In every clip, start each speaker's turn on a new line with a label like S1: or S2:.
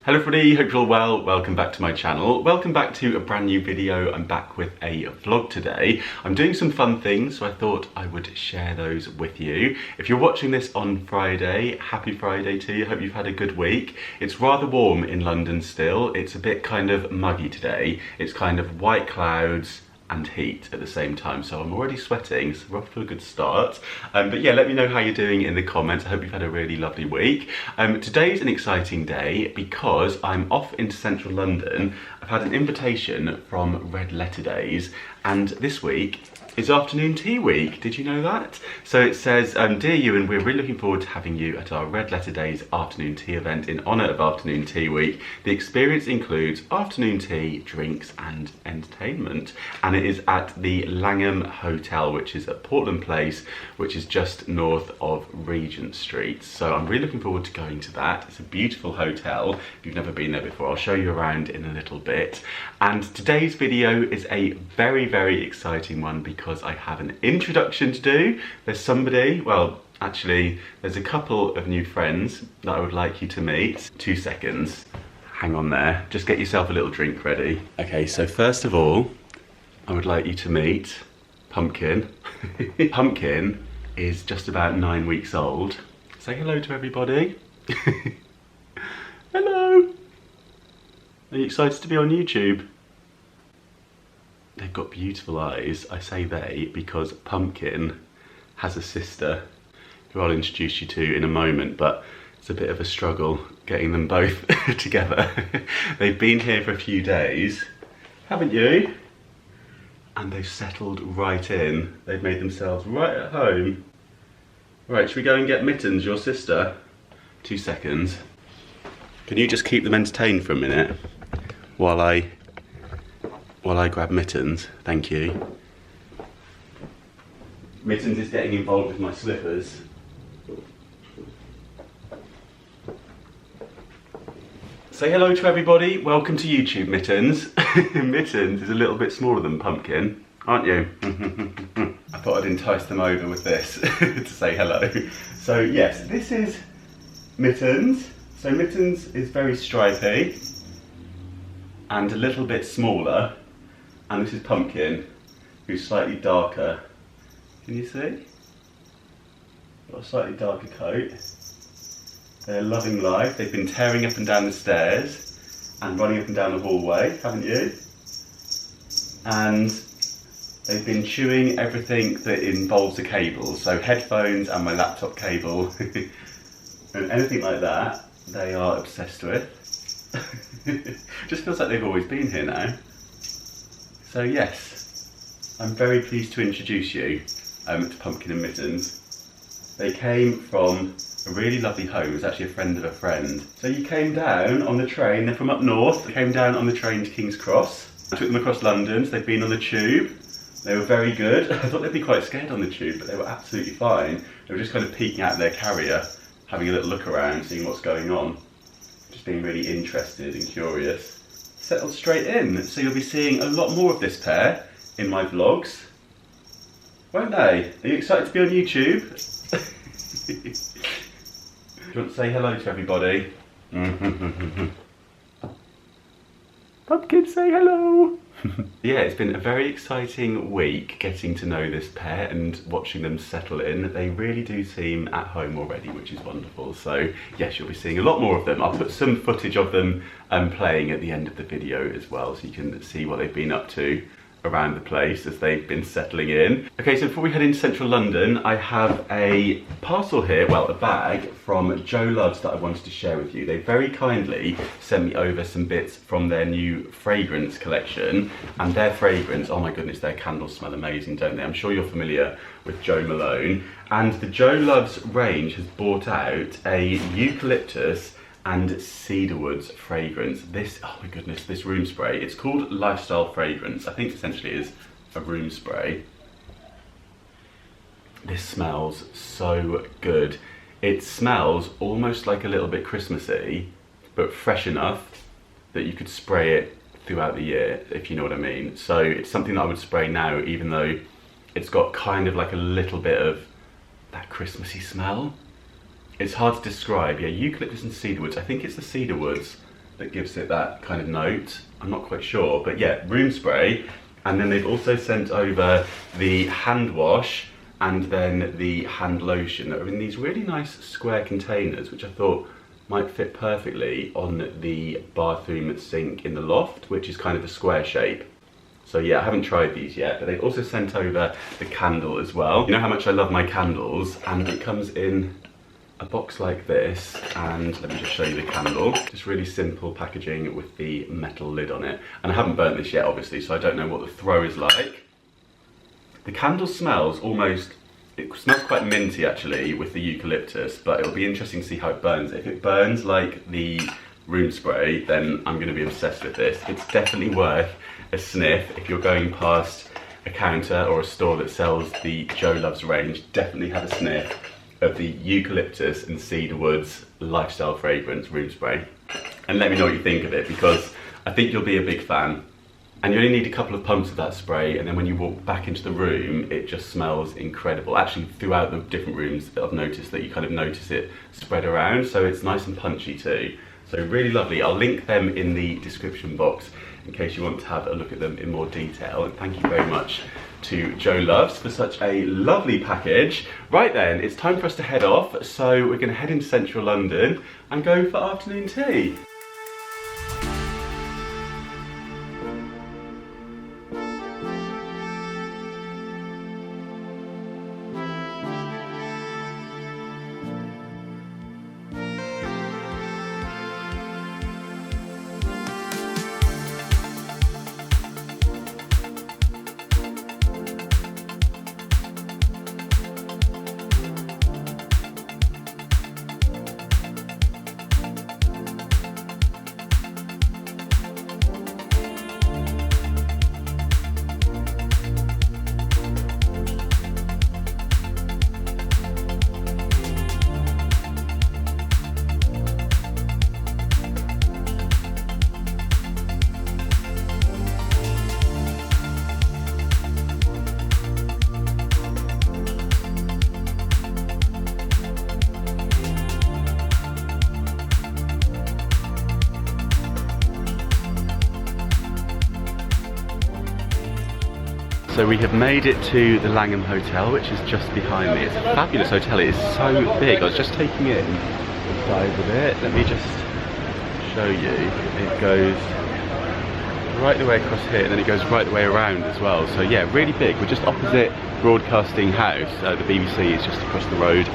S1: Hello everybody, hope you're all well. Welcome back to my channel. Welcome back to a brand new video. I'm back with a vlog today. I'm doing some fun things, so I thought I would share those with you. If you're watching this on Friday, happy Friday to you. Hope you've had a good week. It's rather warm in London still. It's a bit kind of muggy today. It's kind of white clouds and heat at the same time, so I'm already sweating, so we're off to a good start. But yeah, let me know how you're doing in the comments. I hope you've had a really lovely week. Today's an exciting day because I'm off into central London. I've had an invitation from Red Letter Days, and this week is afternoon tea week. Did you know that? So it says, Dear Ewan, we're really looking forward to having you at our Red Letter Days afternoon tea event in honour of afternoon tea week. The experience includes afternoon tea, drinks and entertainment. And it is at the Langham Hotel, which is at Portland Place, which is just north of Regent Street. So I'm really looking forward to going to that. It's a beautiful hotel. If you've never been there before, I'll show you around in a little bit. And today's video is a very, very exciting one because I have an introduction to do. There's somebody, well, actually, there's a couple of new friends that I would like you to meet. 2 seconds. Hang on there. Just get yourself a little drink ready. Okay, so first of all, I would like you to meet Pumpkin. Pumpkin is just about 9 weeks old. Say hello to everybody. Hello. Are you excited to be on YouTube? They've got beautiful eyes. I say they because Pumpkin has a sister who I'll introduce you to in a moment, but it's a bit of a struggle getting them both together. They've been here for a few days, haven't you? And they've settled right in. They've made themselves right at home. Right, should we go and get Mittens, your sister? 2 seconds. Can you just keep them entertained for a minute while I grab Mittens? Thank you. Mittens is getting involved with my slippers. Say hello to everybody. Welcome to YouTube, Mittens. Mittens is a little bit smaller than Pumpkin, aren't you? I thought I'd entice them over with this to say hello. So yes, this is Mittens. So Mittens is very stripy and a little bit smaller. And this is Pumpkin, who's slightly darker. Can you see? Got a slightly darker coat. They're loving life. They've been tearing up and down the stairs and running up and down the hallway, haven't you? And they've been chewing everything that involves a cable. So headphones and my laptop cable and anything like that, they are obsessed with. Just feels like they've always been here now. So yes, I'm very pleased to introduce you to Pumpkin and Mittens. They came from a really lovely home. It was actually a friend of a friend. So you came down on the train, they're from up north. They came down on the train to King's Cross. I took them across London, so they've been on the tube. They were very good. I thought they'd be quite scared on the tube, but they were absolutely fine. They were just kind of peeking out their carrier, having a little look around, seeing what's going on. Just being really interested and curious. Settled straight in, so you'll be seeing a lot more of this pair in my vlogs, won't they? Are you excited to be on YouTube? Do you want to say hello to everybody? Pumpkin, say hello! Yeah, it's been a very exciting week getting to know this pair and watching them settle in. They really do seem at home already, which is wonderful. So yes, you'll be seeing a lot more of them. I'll put some footage of them playing at the end of the video as well, so you can see what they've been up to around the place as they've been settling in. Okay, so before we head into central London, I have a parcel here, well, a bag from Joe Loves that I wanted to share with you. They very kindly sent me over some bits from their new fragrance collection, and their fragrance, oh my goodness, their candles smell amazing, don't they? I'm sure you're familiar with Jo Malone, and the Joe Loves range has brought out a eucalyptus and cedarwoods fragrance. This, oh my goodness, this room spray. It's called Lifestyle Fragrance. I think essentially it is a room spray. This smells so good. It smells almost like a little bit Christmassy, but fresh enough that you could spray it throughout the year, if you know what I mean. So it's something that I would spray now, even though it's got kind of like a little bit of that Christmassy smell. It's hard to describe. Yeah, eucalyptus and cedarwoods. I think it's the cedarwoods that gives it that kind of note. I'm not quite sure, but yeah, room spray. And then they've also sent over the hand wash and then the hand lotion that are in these really nice square containers, which I thought might fit perfectly on the bathroom sink in the loft, which is kind of a square shape. So yeah, I haven't tried these yet, but they've also sent over the candle as well. You know how much I love my candles, and it comes in a box like this, and let me just show you the candle. Just really simple packaging with the metal lid on it. And I haven't burnt this yet, obviously, so I don't know what the throw is like. The candle smells almost, it smells quite minty actually with the eucalyptus, but it'll be interesting to see how it burns. If it burns like the room spray, then I'm going to be obsessed with this. It's definitely worth a sniff if you're going past a counter or a store that sells the Joe Loves range. Definitely have a sniff of the eucalyptus and cedar woods lifestyle fragrance room spray, and let me know what you think of it, because I think you'll be a big fan. And you only need a couple of pumps of that spray, and then when you walk back into the room, it just smells incredible. Actually, throughout the different rooms, I've noticed that you kind of notice it spread around, so it's nice and punchy too. So really lovely. I'll link them in the description box in case you want to have a look at them in more detail. And thank you very much to Joe Loves for such a lovely package. Right then, it's time for us to head off. So we're going to head into central London and go for afternoon tea. So we have made it to the Langham Hotel, which is just behind me. It's a fabulous hotel. It is so big. I was just taking in the size of it. Let me just show you. It goes right the way across here, and then it goes right the way around as well. So yeah, really big. We're just opposite Broadcasting House. The BBC is just across the road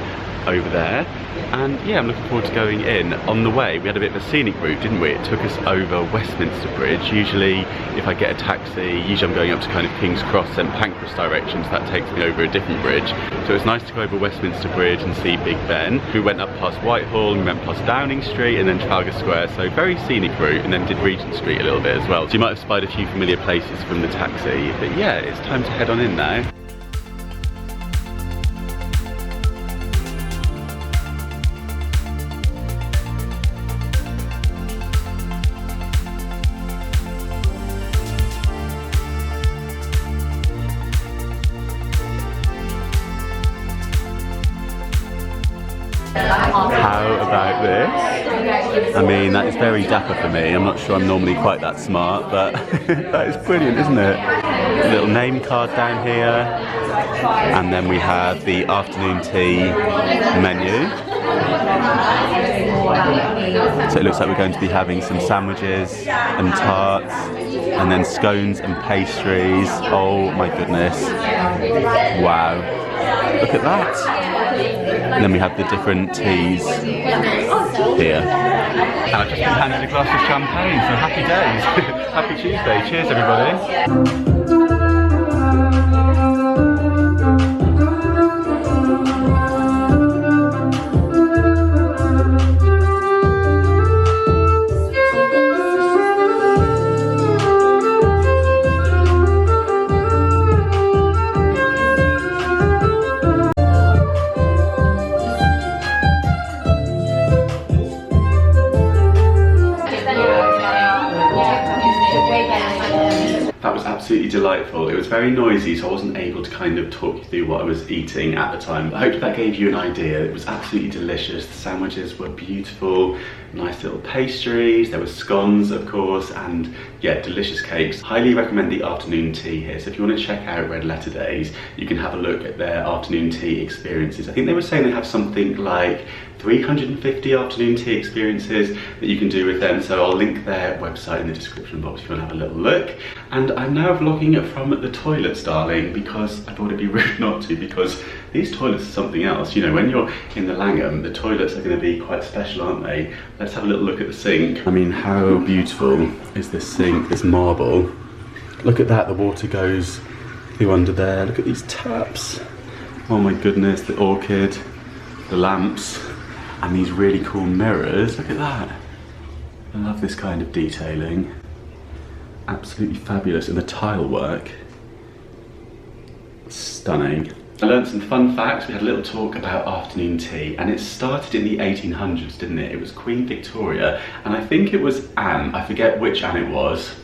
S1: over there. And yeah, I'm looking forward to going in. On the way, we had a bit of a scenic route, didn't we? It took us over Westminster Bridge. Usually, if I get a taxi, usually I'm going up to kind of King's Cross, St Pancras direction, so that takes me over a different bridge. So it's nice to go over Westminster Bridge and see Big Ben. We went up past Whitehall, and we went past Downing Street, and then Trafalgar Square, so very scenic route, and then did Regent Street a little bit as well. So you might have spied a few familiar places from the taxi, but yeah, it's time to head on in now. How about this? I mean, that is very dapper for me. I'm not sure I'm normally quite that smart, but that is brilliant, isn't it? A little name card down here, and then we have the afternoon tea menu. So it looks like we're going to be having some sandwiches and tarts, and then scones and pastries. Oh my goodness. Wow. Look at that. And then we have the different teas here. And I've just been handed a glass of champagne, so happy days. Happy Tuesday. Cheers everybody. absolutely delightful. It was very noisy, so I wasn't able to kind of talk you through what I was eating at the time. But I hope that gave you an idea. It was absolutely delicious. The sandwiches were beautiful, nice little pastries. There were scones, of course, and yeah, delicious cakes. Highly recommend the afternoon tea here. So if you want to check out Red Letter Days, you can have a look at their afternoon tea experiences. I think they were saying they have something like 350 afternoon tea experiences that you can do with them, so I'll link their website in the description box if you want to have a little look. And I'm now vlogging from the toilets, darling, because I thought it'd be rude not to, because these toilets are something else. You know, when you're in the Langham, the toilets are going to be quite special, aren't they? Let's have a little look at the sink. I mean, how beautiful is this sink, this marble? Look at that, the water goes through under there. Look at these taps. Oh my goodness, the orchid, the lamps, and these really cool mirrors. Look at that. I love this kind of detailing. Absolutely fabulous. And the tile work, stunning. I learned some fun facts. We had a little talk about afternoon tea, and it started in the 1800s, didn't it? It was Queen Victoria, and I think it was Anne. I forget which Anne it was.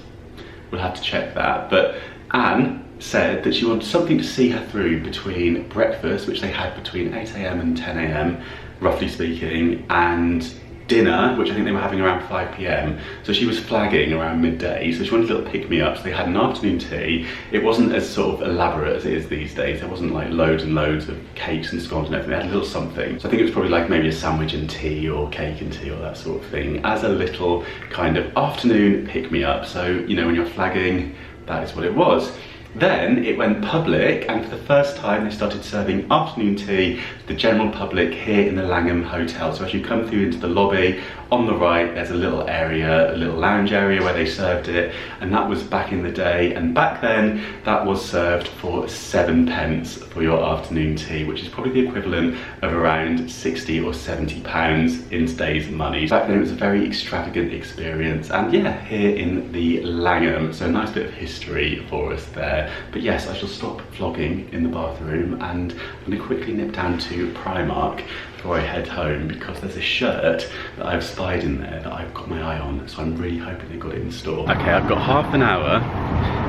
S1: We'll have to check that. But Anne said that she wanted something to see her through between breakfast, which they had between 8 AM and 10 AM, roughly speaking, and dinner, which I think they were having around 5 PM. So she was flagging around midday, so she wanted a little pick-me-up. So they had an afternoon tea. It wasn't as sort of elaborate as it is these days. There wasn't like loads and loads of cakes and scones and everything. They had a little something. So I think it was probably like maybe a sandwich and tea or cake and tea or that sort of thing, as a little kind of afternoon pick-me-up. So, you know, when you're flagging, that is what it was. Then it went public, and for the first time they started serving afternoon tea to the general public here in the Langham Hotel. So as you come through into the lobby, on the right there's a little area, a little lounge area where they served it, and that was back in the day. And back then that was served for 7p for your afternoon tea, which is probably the equivalent of around 60 or 70 pounds in today's money. Back then it was a very extravagant experience, and yeah, here in the Langham, so a nice bit of history for us there. But yes, I shall stop vlogging in the bathroom, and I'm going to quickly nip down to Primark before I head home, because there's a shirt that I've spied in there that I've got my eye on, so I'm really hoping they got it in store. Okay, I've got half an hour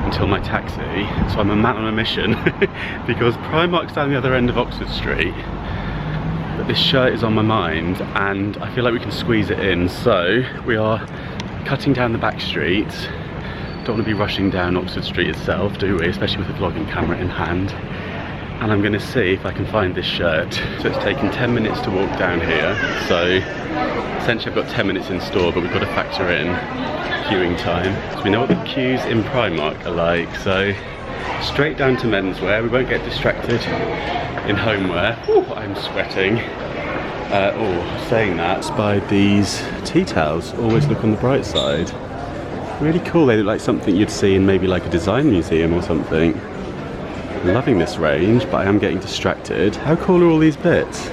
S1: until my taxi, so I'm a man on a mission because Primark's down the other end of Oxford Street, but this shirt is on my mind and I feel like we can squeeze it in, so we are cutting down the back streets. Don't want to be rushing down Oxford Street itself, do we? Especially with a vlogging camera in hand. And I'm going to see if I can find this shirt. So it's taken 10 minutes to walk down here. So essentially I've got 10 minutes in store, but we've got to factor in queuing time. So we know what the queues in Primark are like. So straight down to menswear. We won't get distracted in homeware. Ooh, I'm sweating. Saying that, spied these tea towels. Always look on the bright side. Really cool. They look like something you'd see in maybe like a design museum or something. I'm loving this range, but I am getting distracted. How cool are all these bits?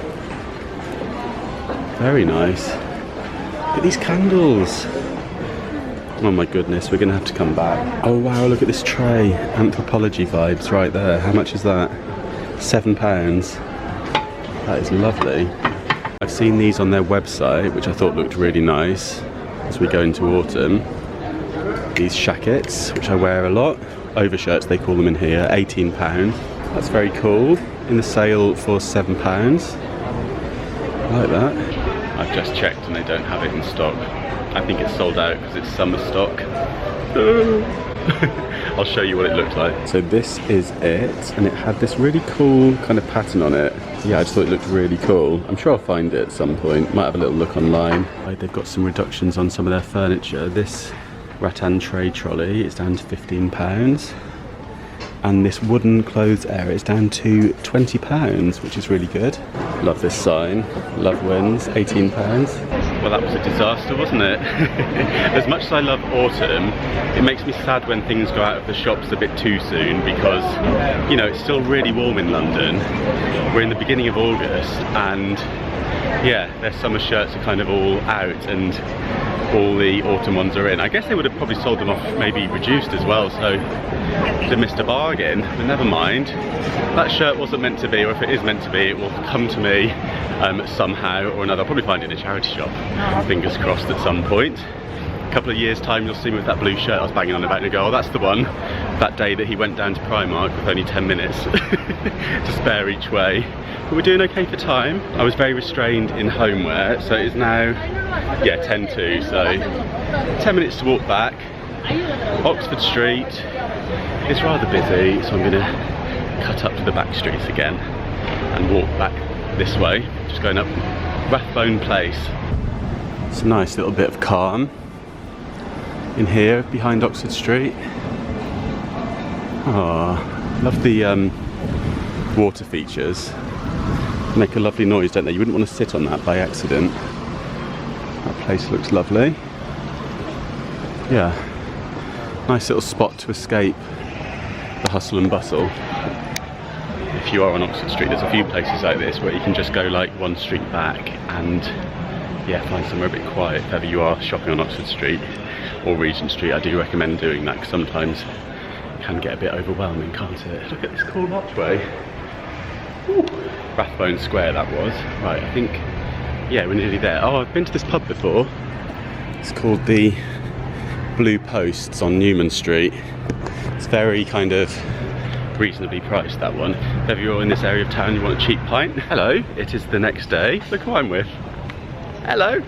S1: Very nice. Look at these candles. Oh my goodness, we're gonna have to come back. Oh wow, look at this tray. Anthropology vibes right there. How much is that? £7. That is lovely. I've seen these on their website, which I thought looked really nice as we go into autumn. These shackets, which I wear a lot. Overshirts they call them in here, £18. That's very cool. In the sale for £7. I like that. I've just checked and they don't have it in stock. I think it's sold out because it's summer stock. I'll show you what it looked like. So this is it, and it had this really cool kind of pattern on it. Yeah, I just thought it looked really cool. I'm sure I'll find it at some point. Might have a little look online. They've got some reductions on some of their furniture. This rattan tray trolley is down to £15, and this wooden clothes area is down to £20, which is really good. Love this sign. Love wins, £18. Well, that was a disaster, wasn't it? As much as I love autumn, it makes me sad when things go out of the shops a bit too soon, because, you know, it's still really warm in London. We're in the beginning of August, and yeah, their summer shirts are kind of all out and all the autumn ones are in. I guess they would have probably sold them off, maybe reduced as well, so they missed a bargain, but never mind. That shirt wasn't meant to be, or if it is meant to be, it will come to me somehow or another. I'll probably find it in a charity shop, fingers crossed, at some point. A couple of years time you'll see me with that blue shirt I was banging on about and go, oh, that's the one. that day that he went down to Primark with only 10 minutes to spare each way. But we're doing okay for time. I was very restrained in homeware, so it is now, yeah, 10 to, so 10 minutes to walk back. Oxford Street is rather busy, so I'm going to cut up to the back streets again and walk back this way, just going up Rathbone Place. It's a nice little bit of calm in here behind Oxford Street. Oh, love the water features. Make a lovely noise, don't they? You wouldn't want to sit on that by accident. That place looks lovely. Yeah, nice little spot to escape the hustle and bustle. If you are on Oxford Street, there's a few places like this where you can just go like one street back and yeah, find somewhere a bit quiet. If ever you are shopping on Oxford Street or Regent Street, I do recommend doing that, because sometimes it can get a bit overwhelming, can't it? Look at this cool archway. Ooh. Rathbone Square that was. Right, I think, yeah, we're nearly there. Oh, I've been to this pub before. It's called the Blue Posts on Newman Street. It's very kind of reasonably priced, that one. If ever you're in this area of town, you want a cheap pint. Hello, it is the next day. Look who I'm with. Hello.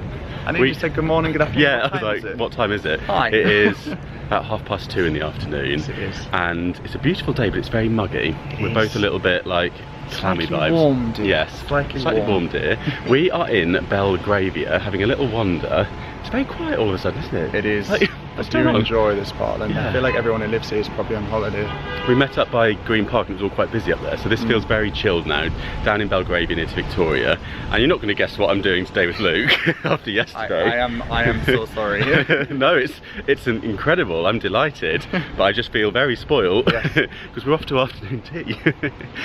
S2: I need you to say good morning, good afternoon.
S1: Yeah, I was like, what time is it?
S2: Hi.
S1: It is about 2:30 in the afternoon.
S2: Yes, it is.
S1: And it's a beautiful day, but it's very muggy. We're both a little bit like clammy vibes.
S2: Warm, dear.
S1: Yes, slightly warm, dear. We are in Belgravia having a little wander. It's very quiet all of a sudden, isn't it?
S2: It is.
S1: Like,
S2: I do enjoy this part, and
S1: yeah.
S2: I feel like everyone who lives here is probably on holiday.
S1: We met up by Green Park and it was all quite busy up there, so this feels very chilled now, down in Belgravia near to Victoria. And you're not going to guess what I'm doing today with Luke after yesterday.
S2: I am so sorry.
S1: No, it's incredible. I'm delighted, but I just feel very spoiled because we're off to afternoon tea.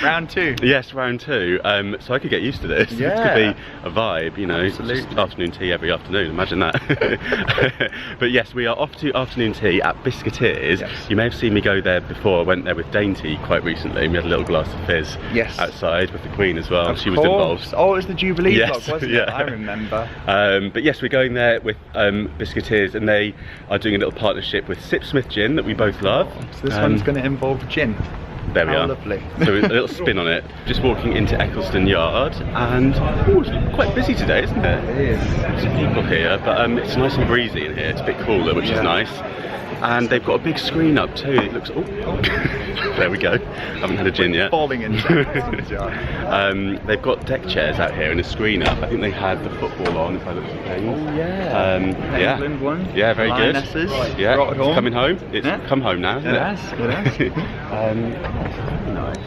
S2: Round 2.
S1: Yes, round 2. So I could get used to this.
S2: Yeah.
S1: This could be a vibe, you know.
S2: Absolutely.
S1: Just afternoon tea every afternoon. Imagine that. But yes, we are off to afternoon tea at Biscuiteers.
S2: Yes.
S1: You may have seen me go there before. I went there with Dainty quite recently. We had a little glass of fizz outside with the Queen as well. She was involved.
S2: Oh, it was the Jubilee vlog, wasn't
S1: yeah.
S2: it? I remember.
S1: But yes, we're going there with Biscuiteers, and they are doing a little partnership with Sipsmith Gin that we both love.
S2: So this one's going to involve gin.
S1: There we are.
S2: Lovely.
S1: So a little spin on it. Just walking into Eccleston Yard, and it's quite busy today, isn't it?
S2: It is.
S1: Some people here, but it's nice and breezy in here. It's a bit cooler, which is nice. And they've got a big screen up too. It looks. Oh, there we go. Haven't had a gin yet.
S2: Falling into it.
S1: They've got deck chairs out here and a screen up. I think they had the football on, if I look at things.
S2: Oh yeah. England one.
S1: Yeah, very good.
S2: Lionesses.
S1: Yeah,
S2: Brought it home.
S1: It's coming home. It's come home now, isn't it?
S2: It has.
S1: Nice.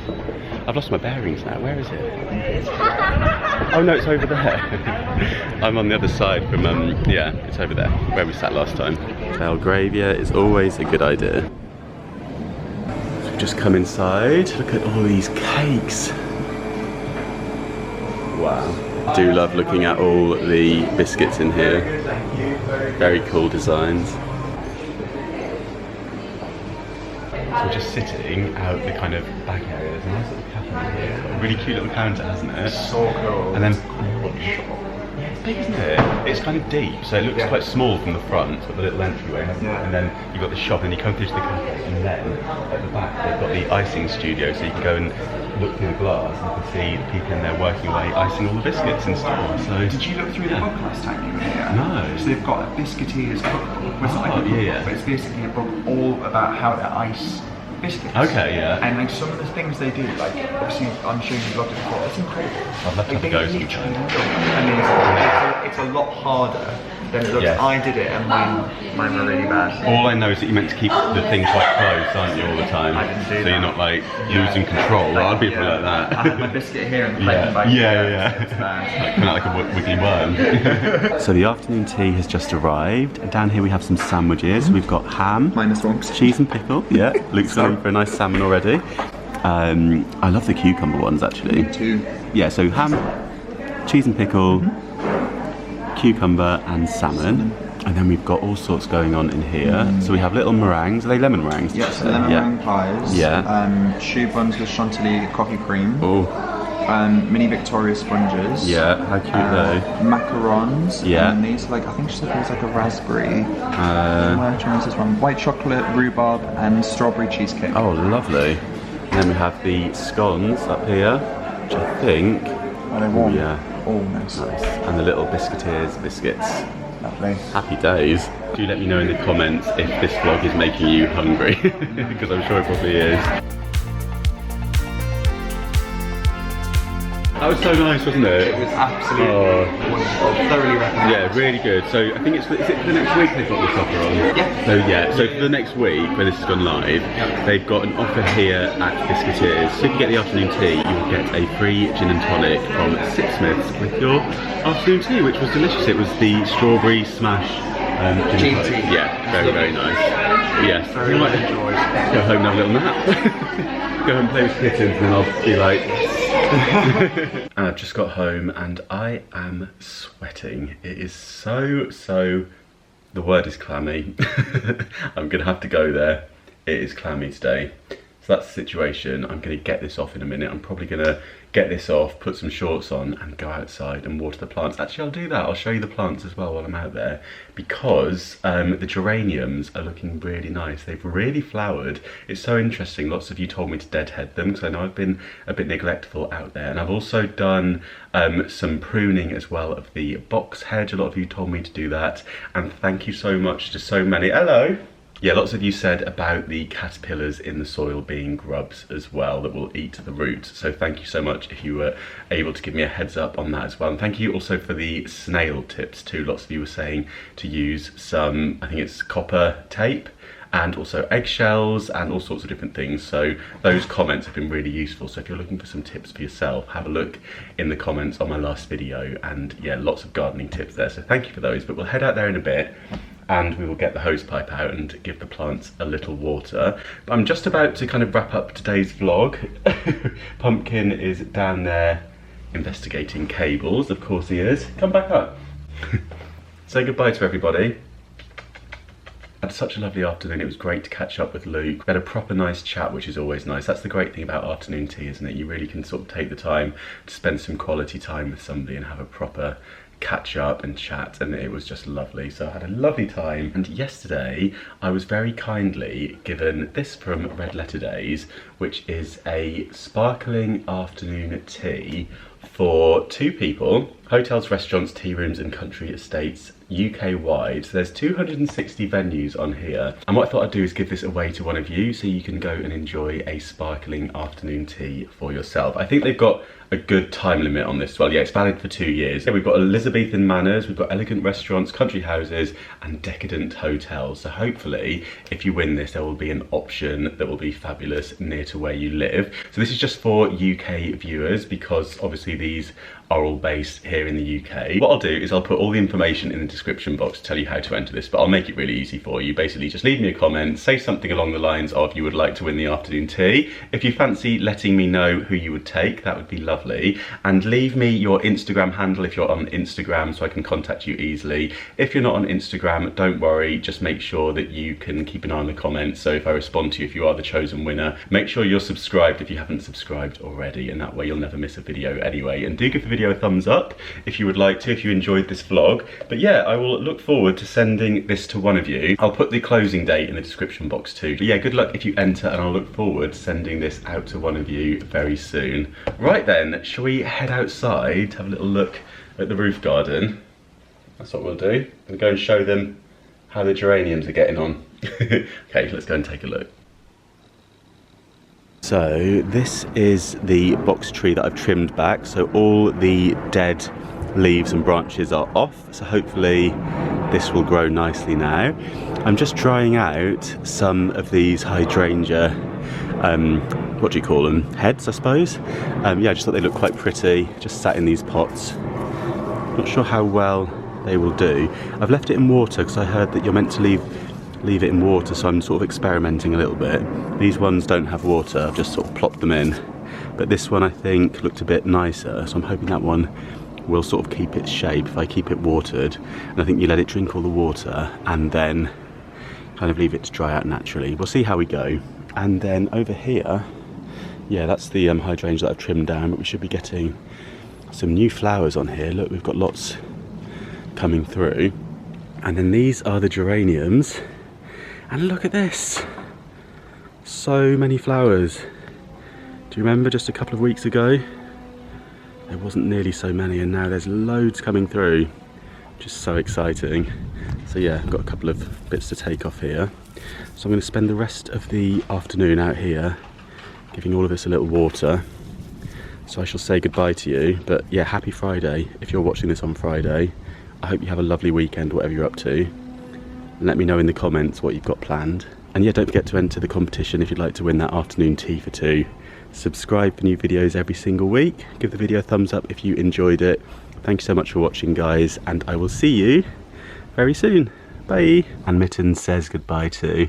S1: I've lost my bearings now. Where is it? Oh no, it's over there. I'm on the other side from, yeah, it's over there, where we sat last time. Belgravia is always a good idea. So we've just come inside. Look at all these cakes. Wow. I do love looking at all the biscuits in here. Very cool designs. So we're just sitting out the kind of back area. There's a nice little cafe here. It's got a really cute little counter, hasn't it?
S2: So cool.
S1: And then yeah, it's big, isn't it? It's kind of deep, so it looks quite small from the front. It's got the little entryway, hasn't it? And then you've got the shop, and you come through to the cafe, and then at the back they've got the icing studio, so you can go and look through the glass and you can see the people in there working away, icing all the biscuits and stuff. So
S2: did you look through the book last time you were here?
S1: No.
S2: So they've got a Biscuiteers cookbook. It's not like a cookbook, but it's basically a book all about how to ice biscuits.
S1: Okay, yeah.
S2: And like some of the things they do, like obviously I'm sure you've looked at it before, it's incredible.
S1: I'd love to have a go sometime.
S2: And it's a lot harder than it looks.
S1: Yes.
S2: I did it and mine were really bad.
S1: All I know is that you're meant to keep the thing quite close, aren't you, all the time?
S2: I didn't do that.
S1: So you're not like losing control. Like, I'd be like that.
S2: I had my biscuit here and the plate back here. It's bad.
S1: Like, coming out like a wiggly worm. So the afternoon tea has just arrived. And down here we have some sandwiches. We've got ham,
S2: -1.
S1: cheese and pickle. Yeah, Luke's going for a nice salmon already. I love the cucumber ones actually.
S2: Me too.
S1: Yeah, so ham, cheese and pickle, cucumber and salmon. And then we've got all sorts going on in here. So we have little meringues. Are they lemon meringues?
S2: Yes, lemon meringue pies.
S1: Yeah.
S2: Choux buns with chantilly coffee cream.
S1: Oh.
S2: Mini Victoria sponges.
S1: Yeah, how cute though.
S2: Macarons.
S1: Yeah.
S2: And these, like, I think she said there's like a raspberry. which one is this one? White chocolate, rhubarb, and strawberry cheesecake.
S1: Oh, lovely. And then we have the scones up here, which I think...
S2: Are they warm?
S1: Yeah.
S2: Oh, nice.
S1: And the little Biscuiteers biscuits.
S2: Lovely.
S1: Happy days. Do let me know in the comments if this vlog is making you hungry, because I'm sure it probably is. That was so nice, wasn't it?
S2: It was absolutely wonderful. Thoroughly recommend.
S1: Yeah, really good. So I think is it for the next week they've got this offer on?
S2: Yeah.
S1: So for the next week, when this has gone live, they've got an offer here at Biscuiteers. So if you get the afternoon tea, you will get a free gin and tonic from Sixsmiths with your afternoon tea, which was delicious. It was the strawberry smash gin and tonic. Yeah, very, very nice. Yes.
S2: Very much enjoyed.
S1: Go home and have a little nap. Go and play with kittens and then I'll be like... And I've just got home and I am sweating. It is so, the word is clammy. I'm gonna have to go there. It is clammy today. So that's the situation. I'm gonna get this off in a minute. I'm probably gonna get this off, put some shorts on and go outside and water the plants. Actually, I'll do that. I'll show you the plants as well while I'm out there, because the geraniums are looking really nice. They've really flowered. It's so interesting. Lots of you told me to deadhead them because I know I've been a bit neglectful out there. And I've also done some pruning as well of the box hedge. A lot of you told me to do that. And thank you so much to so many. Hello. Yeah, lots of you said about the caterpillars in the soil being grubs as well that will eat the roots. So thank you so much if you were able to give me a heads up on that as well. And thank you also for the snail tips too. Lots of you were saying to use some, I think it's copper tape, and also eggshells and all sorts of different things. So those comments have been really useful. So if you're looking for some tips for yourself, have a look in the comments on my last video. And yeah, lots of gardening tips there. So thank you for those, but we'll head out there in a bit and we will get the hose pipe out and give the plants a little water. But I'm just about to kind of wrap up today's vlog. Pumpkin is down there investigating cables. Of course he is. Come back up. Say goodbye to everybody. Had such a lovely afternoon. It was great to catch up with Luke. We had a proper nice chat, which is always nice. That's the great thing about afternoon tea, isn't it? You really can sort of take the time to spend some quality time with somebody and have a proper catch up and chat, and it was just lovely. So I had a lovely time, and yesterday I was very kindly given this from Red Letter Days, which is a sparkling afternoon tea for 2 people. Hotels, restaurants, tea rooms and country estates UK-wide. So there's 260 venues on here. And what I thought I'd do is give this away to one of you so you can go and enjoy a sparkling afternoon tea for yourself. I think they've got a good time limit on this as well. Yeah, it's valid for 2 years. Yeah, we've got Elizabethan manors, we've got elegant restaurants, country houses and decadent hotels. So hopefully if you win this, there will be an option that will be fabulous near to where you live. So this is just for UK viewers because obviously these are all based here in the UK. What I'll do is I'll put all the information in the description box to tell you how to enter this, but I'll make it really easy for you. Basically just leave me a comment, say something along the lines of you would like to win the afternoon tea. If you fancy letting me know who you would take, that would be lovely. And leave me your Instagram handle if you're on Instagram so I can contact you easily. If you're not on Instagram, don't worry, just make sure that you can keep an eye on the comments. So if I respond to you, if you are the chosen winner, make sure you're subscribed if you haven't subscribed already, and that way you'll never miss a video anyway. And do give the video a thumbs up if you would like to, if you enjoyed this vlog. But yeah, I will look forward to sending this to one of you. I'll put the closing date in the description box too. But yeah, good luck if you enter, and I'll look forward to sending this out to one of you very soon. Right then, shall we head outside, have a little look at the roof garden? That's what we'll do. We'll go and show them how the geraniums are getting on. Okay, let's go and take a look. So this is the box tree that I've trimmed back, so all the dead leaves and branches are off, so hopefully this will grow nicely now. I'm just drying out some of these hydrangea, what do you call them, heads I suppose. Yeah, I just thought they look quite pretty, just sat in these pots. Not sure how well they will do. I've left it in water because I heard that you're meant to leave it in water, so I'm sort of experimenting a little bit. These ones don't have water, I've just sort of plopped them in. But this one I think looked a bit nicer, so I'm hoping that one will sort of keep its shape if I keep it watered. And I think you let it drink all the water and then kind of leave it to dry out naturally. We'll see how we go. And then over here, yeah, that's the hydrangea that I've trimmed down, but we should be getting some new flowers on here. Look, we've got lots coming through. And then these are the geraniums. And look at this. So many flowers. Do you remember just a couple of weeks ago? There wasn't nearly so many, and now there's loads coming through, which is so exciting. So yeah, I've got a couple of bits to take off here. So I'm going to spend the rest of the afternoon out here, giving all of this a little water. So I shall say goodbye to you, but yeah, happy Friday if you're watching this on Friday. I hope you have a lovely weekend, whatever you're up to. And let me know in the comments what you've got planned. And yeah, don't forget to enter the competition if you'd like to win that afternoon tea for two. Subscribe for new videos every single week. Give the video a thumbs up if you enjoyed it. Thank you so much for watching, guys, and I will see you very soon. Bye. And Mittens says goodbye too.